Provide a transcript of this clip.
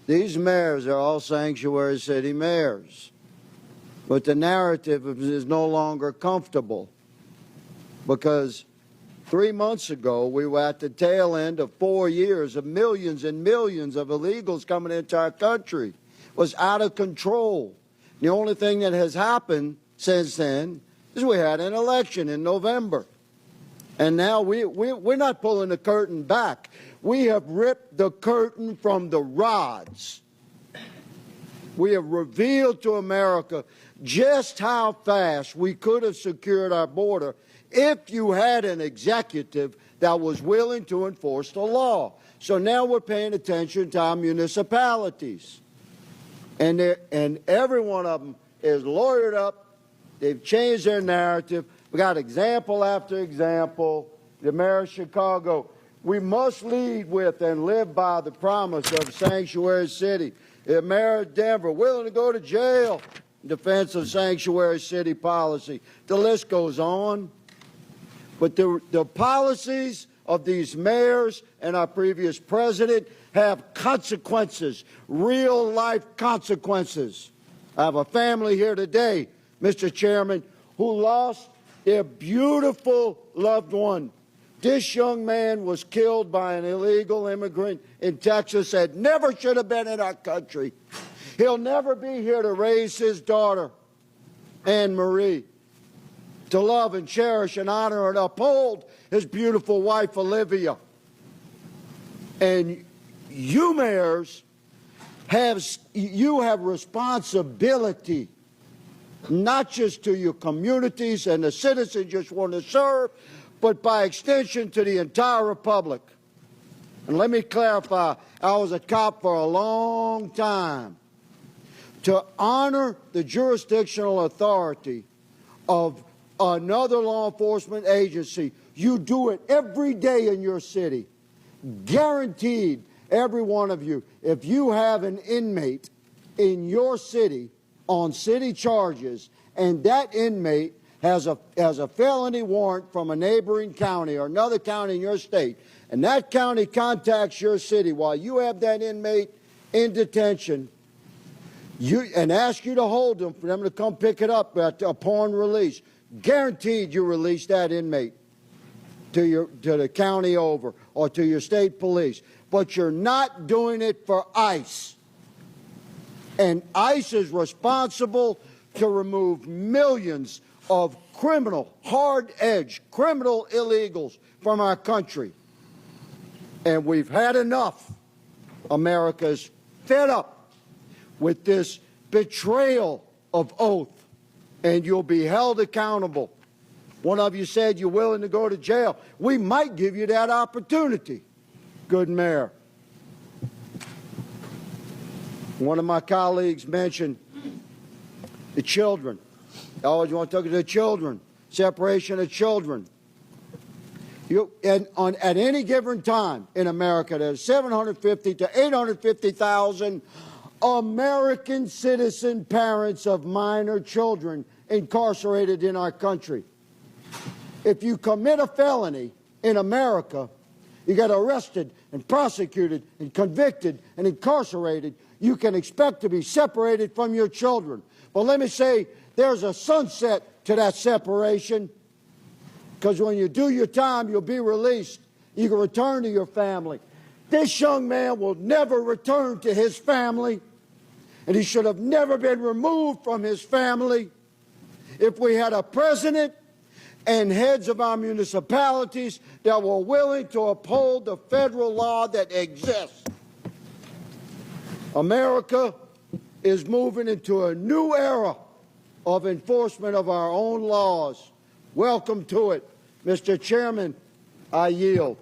These mayors are all sanctuary city mayors. But the narrative is no longer comfortable because 3 months ago we were at the tail end of 4 years of millions and millions of illegals coming into our country. It was out of control. The only thing that has happened since then is we had an election in November. And now we're not pulling the curtain back. We have ripped the curtain from the rods. We have revealed to America just how fast we could have secured our border if you had an executive that was willing to enforce the law. So now we're paying attention to our municipalities. And every one of them is lawyered up. They've changed their narrative. We got example after example. The mayor of Chicago, we must lead with and live by the promise of Sanctuary City. The mayor of Denver, willing to go to jail in defense of Sanctuary City policy. The list goes on. But the policies of these mayors and our previous president have consequences, real-life consequences. I have a family here today, Mr. Chairman, who lost their beautiful loved one. This young man was killed by an illegal immigrant in Texas that never should have been in our country. He'll never be here to raise his daughter, Anne Marie, to love and cherish and honor and uphold his beautiful wife, Olivia. And you mayors have responsibility, not just to your communities and the citizens you just want to serve, but by extension to the entire republic. And let me clarify, I was a cop for a long time. To honor the jurisdictional authority of another law enforcement agency, you do it every day in your city. Guaranteed, every one of you, if you have an inmate in your city on city charges and that inmate has a felony warrant from a neighboring county or another county in your state, and that county contacts your city while you have that inmate in detention and ask you to hold them for them to come pick it up upon release, guaranteed you release that inmate to the county over or to your state police. But you're not doing it for ICE. And ICE is responsible to remove millions of criminal, hard-edged criminal illegals from our country. And we've had enough. America's fed up with this betrayal of oath, and you'll be held accountable. One of you said you're willing to go to jail. We might give you that opportunity, good mayor. One of my colleagues mentioned the children. I always want to talk to the children, separation of children. At any given time in America, there's 750 to 850,000 American citizen parents of minor children incarcerated in our country. If you commit a felony in America, you get arrested and prosecuted and convicted and incarcerated, you can expect to be separated from your children. But let me say, there's a sunset to that separation, because when you do your time, you'll be released. You can return to your family. This young man will never return to his family, and he should have never been removed from his family. If we had a president and heads of our municipalities that were willing to uphold the federal law that exists. America is moving into a new era of enforcement of our own laws. Welcome to it. Mr. Chairman, I yield.